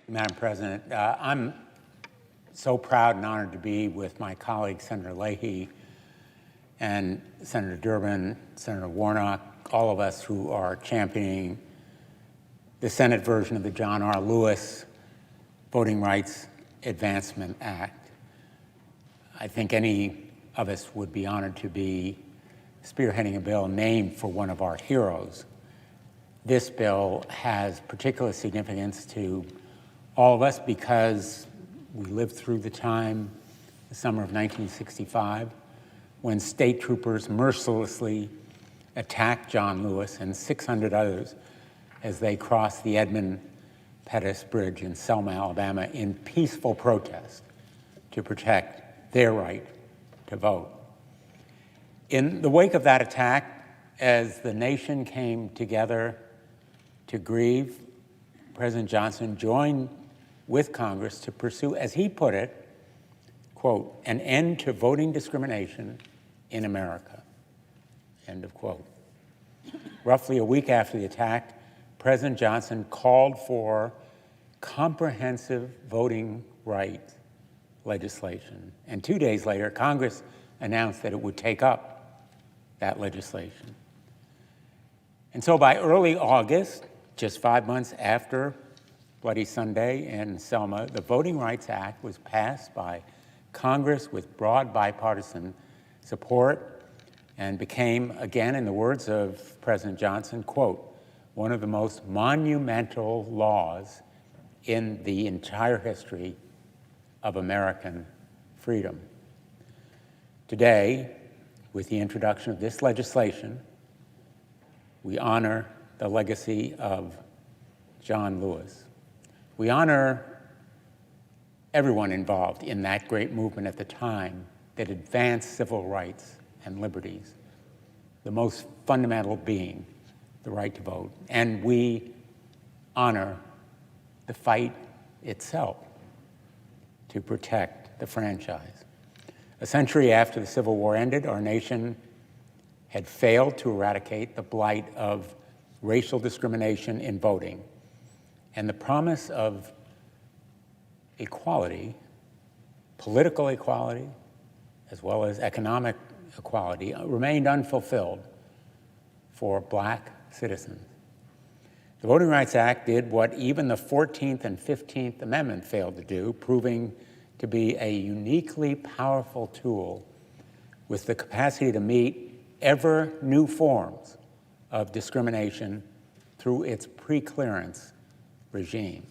Madam President, I'm so proud and honored to be with my colleague, Senator Leahy, and Senator Durbin, Senator Warnock, all of us who are championing the Senate version of the John R. Lewis Voting Rights Advancement Act. I think any of us would be honored to be spearheading a bill named for one of our heroes. This bill has particular significance to all of us because we lived through the time, the summer of 1965, when state troopers mercilessly attacked John Lewis and 600 others as they crossed the Edmund Pettus Bridge in Selma, Alabama, in peaceful protest to protect their right to vote. In the wake of that attack, as the nation came together to grieve, President Johnson joined with Congress to pursue, as he put it, quote, an end to voting discrimination in America, end of quote. Roughly a week after the attack, President Johnson called for comprehensive voting rights legislation. And 2 days later, Congress announced that it would take up that legislation. And so by early August, just 5 months after Bloody Sunday in Selma, the Voting Rights Act was passed by Congress with broad bipartisan support and became, again, in the words of President Johnson, quote, one of the most monumental laws in the entire history of American freedom. Today, with the introduction of this legislation, we honor the legacy of John Lewis. We honor everyone involved in that great movement at the time that advanced civil rights and liberties, the most fundamental being the right to vote. And we honor the fight itself to protect the franchise. A century after the Civil War ended, our nation had failed to eradicate the blight of racial discrimination in voting, and the promise of equality, political equality, as well as economic equality, remained unfulfilled for Black citizens. The Voting Rights Act did what even the 14th and 15th Amendment failed to do, proving to be a uniquely powerful tool with the capacity to meet ever new forms of discrimination through its pre-clearance regime.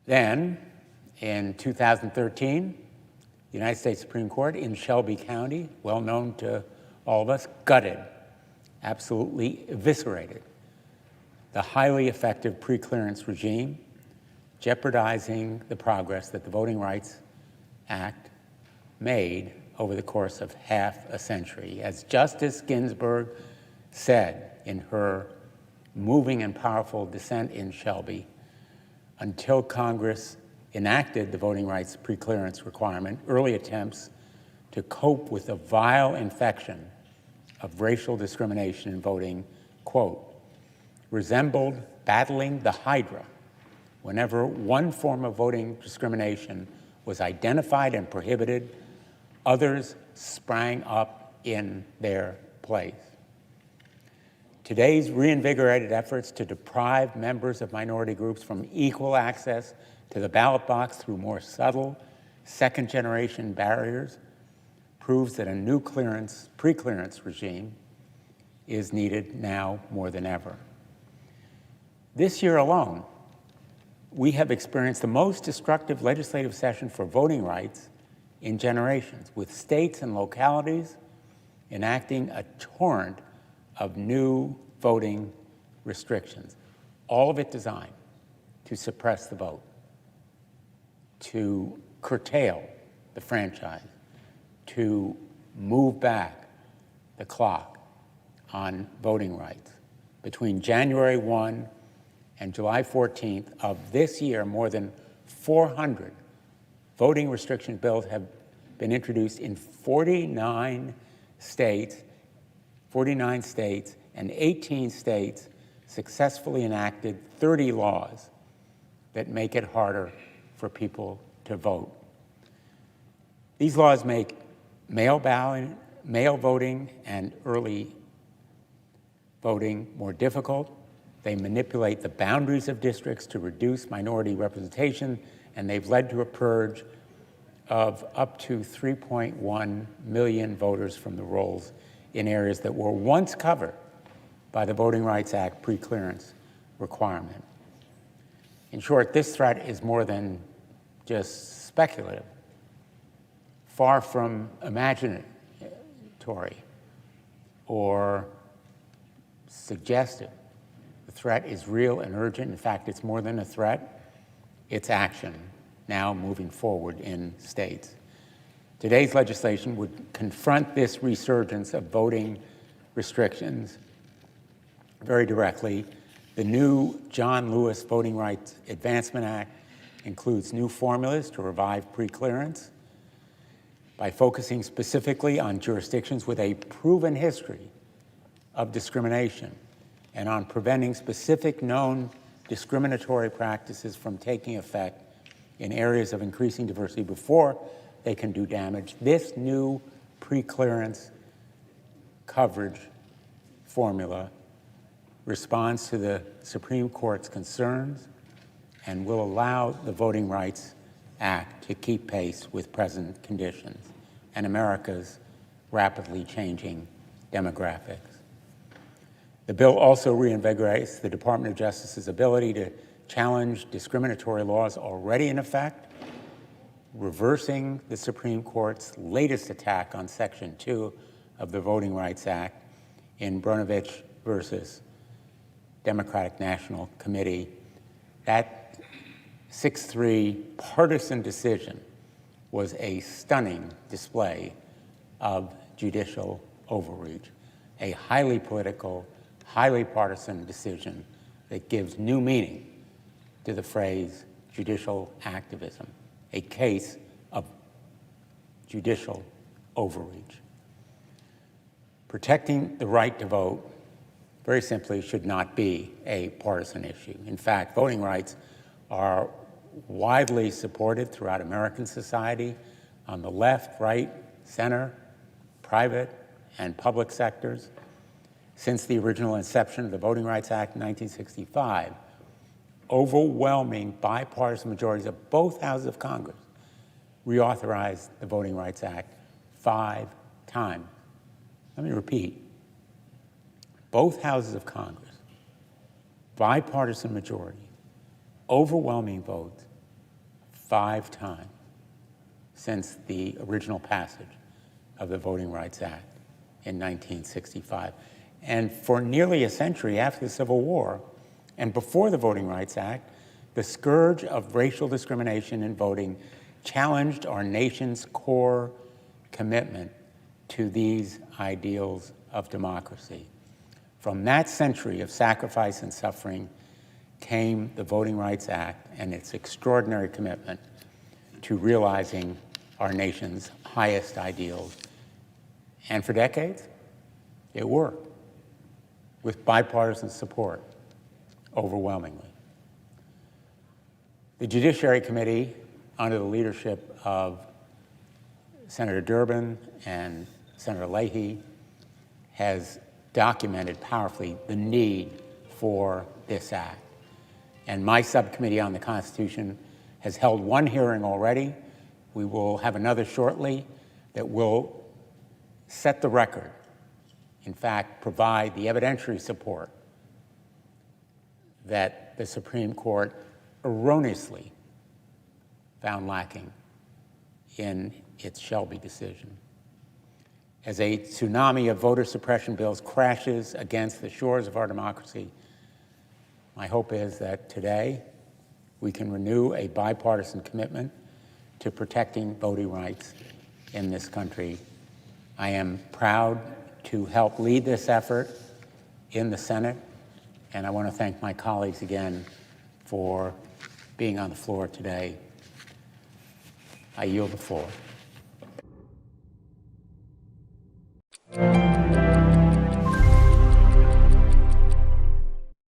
Then, in 2013, the United States Supreme Court in Shelby County, well known to all of us, gutted, absolutely eviscerated the highly effective pre-clearance regime, jeopardizing the progress that the Voting Rights Act made over the course of half a century. As Justice Ginsburg said in her moving and powerful dissent in Shelby, until Congress enacted the voting rights pre-clearance requirement, early attempts to cope with the vile infection of racial discrimination in voting, quote, resembled battling the Hydra whenever one form of voting discrimination was identified and prohibited, others sprang up in their place. Today's reinvigorated efforts to deprive members of minority groups from equal access to the ballot box through more subtle second-generation barriers proves that a new pre-clearance regime is needed now more than ever. This year alone, we have experienced the most destructive legislative session for voting rights in generations, with states and localities enacting a torrent of new voting restrictions, all of it designed to suppress the vote, to curtail the franchise, to move back the clock on voting rights. Between January 1 and July 14th of this year, more than 400 voting restriction bills have been introduced in 49 states 49 states and 18 states successfully enacted 30 laws that make it harder for people to vote. These laws make mail voting and early voting more difficult. They manipulate the boundaries of districts to reduce minority representation, and they've led to a purge of up to 3.1 million voters from the rolls in areas that were once covered by the Voting Rights Act pre-clearance requirement. In short, this threat is more than just speculative, far from imaginatory or suggestive. The threat is real and urgent. In fact, it's more than a threat. It's action now moving forward in states. Today's legislation would confront this resurgence of voting restrictions very directly. The new John Lewis Voting Rights Advancement Act includes new formulas to revive pre-clearance by focusing specifically on jurisdictions with a proven history of discrimination and on preventing specific known discriminatory practices from taking effect in areas of increasing diversity before they can do damage. This new pre-clearance coverage formula responds to the Supreme Court's concerns and will allow the Voting Rights Act to keep pace with present conditions and America's rapidly changing demographics. The bill also reinvigorates the Department of Justice's ability to challenge discriminatory laws already in effect, reversing the Supreme Court's latest attack on Section 2 of the Voting Rights Act in Brnovich versus Democratic National Committee. That 6-3 partisan decision was a stunning display of judicial overreach, a highly political, highly partisan decision that gives new meaning to the phrase judicial activism, a case of judicial overreach. Protecting the right to vote, very simply, should not be a partisan issue. In fact, voting rights are widely supported throughout American society on the left, right, center, private, and public sectors. Since the original inception of the Voting Rights Act in 1965, overwhelming bipartisan majorities of both houses of Congress reauthorized the Voting Rights Act 5 times. Let me repeat. Both houses of Congress, bipartisan majority, overwhelming votes 5 times since the original passage of the Voting Rights Act in 1965. And for nearly a century after the Civil War and before the Voting Rights Act, the scourge of racial discrimination in voting challenged our nation's core commitment to these ideals of democracy. From that century of sacrifice and suffering came the Voting Rights Act and its extraordinary commitment to realizing our nation's highest ideals. And for decades, it worked with bipartisan support overwhelmingly. The Judiciary Committee, under the leadership of Senator Durbin and Senator Leahy, has documented powerfully the need for this act. And my subcommittee on the Constitution has held one hearing already. We will have another shortly that will set the record, in fact, provide the evidentiary support that the Supreme Court erroneously found lacking in its Shelby decision. As a tsunami of voter suppression bills crashes against the shores of our democracy, my hope is that today we can renew a bipartisan commitment to protecting voting rights in this country. I am proud to help lead this effort in the Senate, and I want to thank my colleagues again for being on the floor today. I yield the floor.